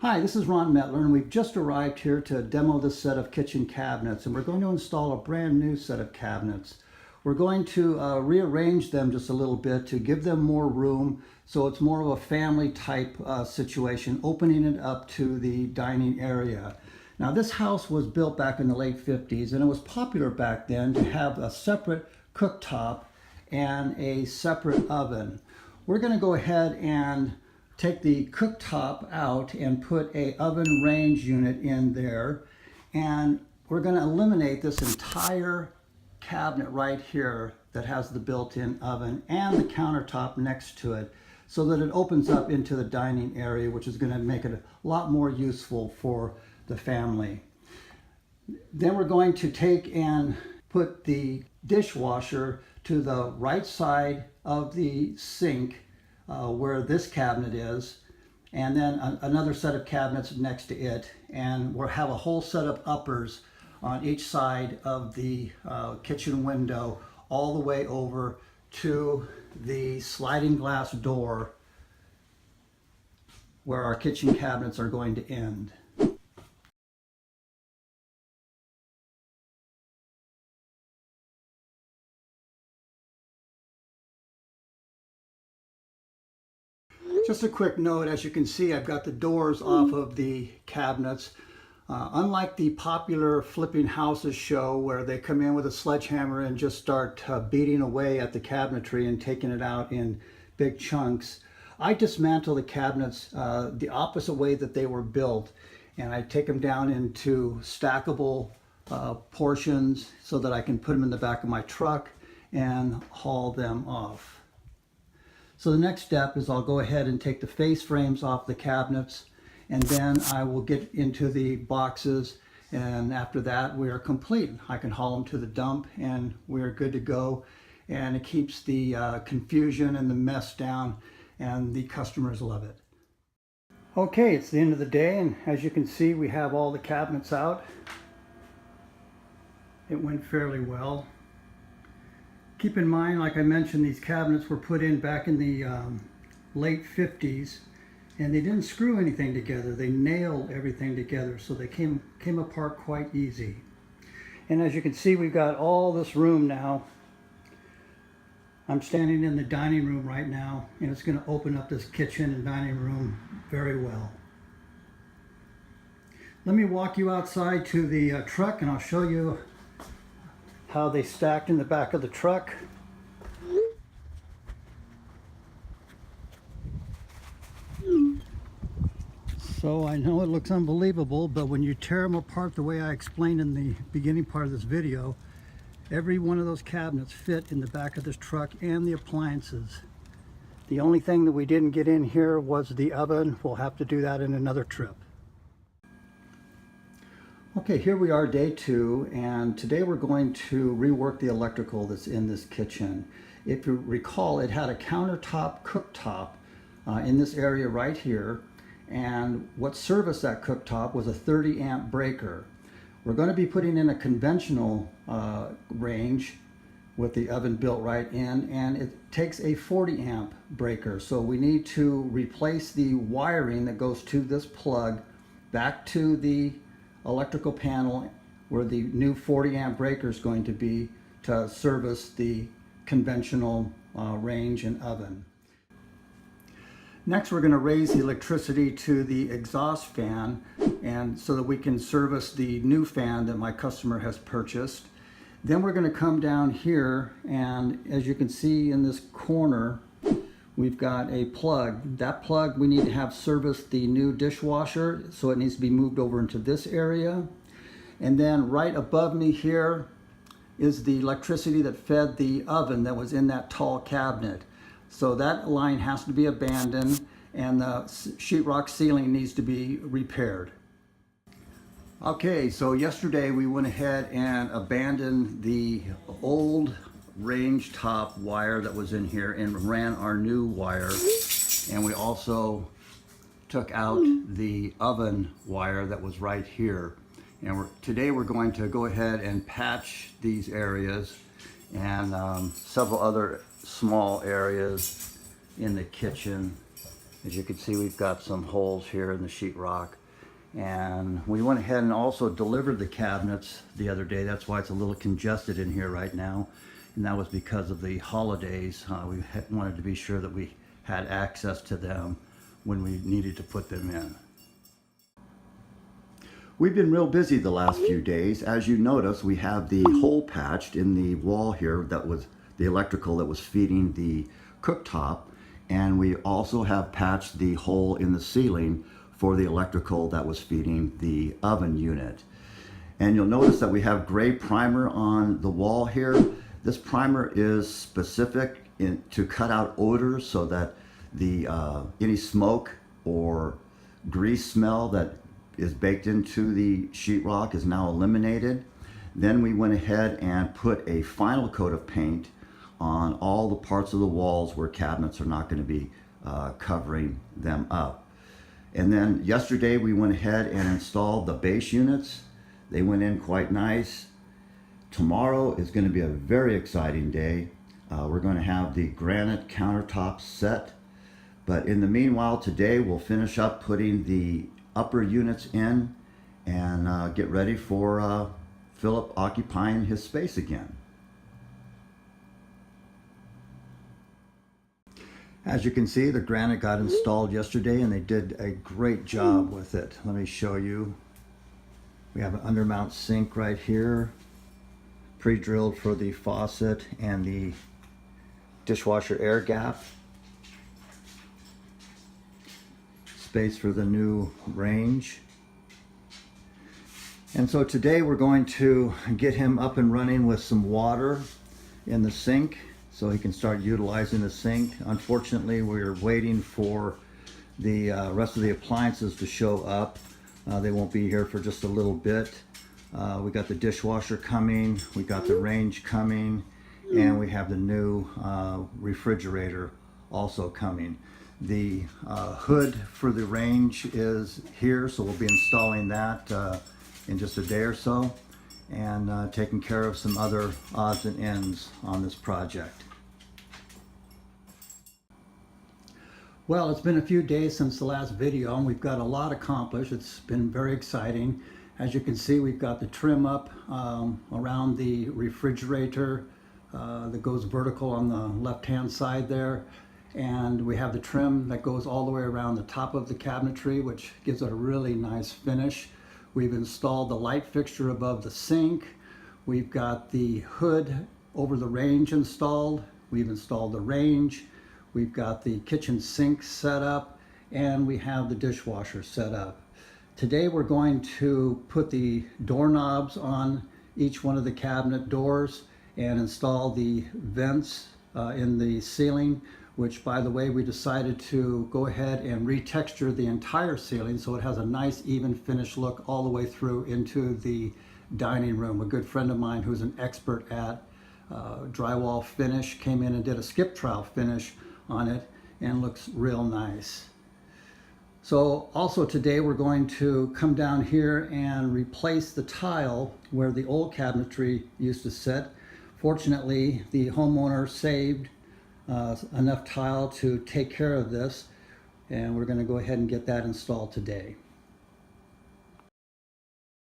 Hi, this is Ron Metler, and we've just arrived here to demo this set of kitchen cabinets, and we're going to install a brand new set of cabinets. We're going to rearrange them just a little bit to give them more room, so it's more of a family type situation, opening it up to the dining area. Now, this house was built back in the late 50s, and it was popular back then to have a separate cooktop and a separate oven. We're going to go ahead and take the cooktop out and put a oven range unit in there, and we're going to eliminate this entire cabinet right here that has the built-in oven and the countertop next to it, so that it opens up into the dining area, which is going to make it a lot more useful for the family. Then we're going to take and put the dishwasher to the right side of the sink where this cabinet is, and then another set of cabinets next to it, and we'll have a whole set of uppers on each side of the kitchen window all the way over to the sliding glass door where our kitchen cabinets are going to end. Just a quick note, as you can see, I've got the doors off of the cabinets. Unlike the popular flipping houses show where they come in with a sledgehammer and just start beating away at the cabinetry and taking it out in big chunks, I dismantle the cabinets the opposite way that they were built, and I take them down into stackable portions so that I can put them in the back of my truck and haul them off. So the next step is I'll go ahead and take the face frames off the cabinets, and then I will get into the boxes, and after that we are complete. I can haul them to the dump and we're good to go, and it keeps the confusion and the mess down, and the customers love it. Okay, it's the end of the day, and as you can see, we have all the cabinets out. It went fairly well. Keep in mind, like I mentioned, these cabinets were put in back in the late 50s, and they didn't screw anything together. They nailed everything together, so they came apart quite easy. And as you can see, we've got all this room now. I'm standing in the dining room right now, and it's going to open up this kitchen and dining room very well. Let me walk you outside to the truck, and I'll show you how they stacked in the back of the truck. So I know it looks unbelievable, but when you tear them apart the way I explained in the beginning part of this video, every one of those cabinets fit in the back of this truck and the appliances. The only thing that we didn't get in here was the oven. We'll have to do that in another trip. Okay, here we are, day 2, and today we're going to rework the electrical that's in this kitchen. If you recall, it had a countertop cooktop in this area right here, and what serviced that cooktop was a 30 amp breaker. We're going to be putting in a conventional range with the oven built right in, and it takes a 40 amp breaker. So we need to replace the wiring that goes to this plug back to the electrical panel where the new 40 amp breaker is going to be to service the conventional range and oven. Next, we're going to raise the electricity to the exhaust fan, and so that we can service the new fan that my customer has purchased. Then we're going to come down here, and as you can see in this corner, we've got a plug. That plug we need to have service the new dishwasher, so it needs to be moved over into this area. And then right above me here is the electricity that fed the oven that was in that tall cabinet. So that line has to be abandoned, and the sheetrock ceiling needs to be repaired. Okay, so yesterday we went ahead and abandoned the old range top wire that was in here and ran our new wire, and we also took out the oven wire that was right here. And today we're going to go ahead and patch these areas and several other small areas in the kitchen As you can see, we've got some holes here in the sheetrock. And we went ahead and also delivered the cabinets the other day. That's why it's a little congested in here right now. And that was because of the holidays. We wanted to be sure that we had access to them when we needed to put them in. We've been real busy the last few days. As you notice, we have the hole patched in the wall here that was the electrical that was feeding the cooktop. And we also have patched the hole in the ceiling for the electrical that was feeding the oven unit. And you'll notice that we have gray primer on the wall here. This primer is specific to cut out odors so that the any smoke or grease smell that is baked into the sheetrock is now eliminated. Then we went ahead and put a final coat of paint on all the parts of the walls where cabinets are not going to be covering them up. And then yesterday we went ahead and installed the base units. They went in quite nice. Tomorrow is going to be a very exciting day. We're going to have the granite countertops set. But in the meanwhile, today we'll finish up putting the upper units in and get ready for Philip occupying his space again. As you can see, the granite got installed yesterday and they did a great job with it. Let me show you. We have an undermount sink right here, pre-drilled for the faucet and the dishwasher air gap. Space for the new range. And so today we're going to get him up and running with some water in the sink, so he can start utilizing the sink. Unfortunately, we're waiting for the rest of the appliances to show up. They won't be here for just a little bit. We got the dishwasher coming, we got the range coming, and we have the new refrigerator also coming. The hood for the range is here, so we'll be installing that in just a day or so, and taking care of some other odds and ends on this project. Well, it's been a few days since the last video and we've got a lot accomplished. It's been very exciting. As you can see, we've got the trim up around the refrigerator that goes vertical on the left-hand side there. And we have the trim that goes all the way around the top of the cabinetry, which gives it a really nice finish. We've installed the light fixture above the sink. We've got the hood over the range installed. We've installed the range. We've got the kitchen sink set up, and we have the dishwasher set up. Today we're going to put the doorknobs on each one of the cabinet doors and install the vents in the ceiling, which, by the way, we decided to go ahead and retexture the entire ceiling so it has a nice even finish look all the way through into the dining room. A good friend of mine who's an expert at drywall finish came in and did a skip trowel finish on it and looks real nice. So also today we're going to come down here and replace the tile where the old cabinetry used to sit. Fortunately, the homeowner saved enough tile to take care of this, and we're going to go ahead and get that installed today.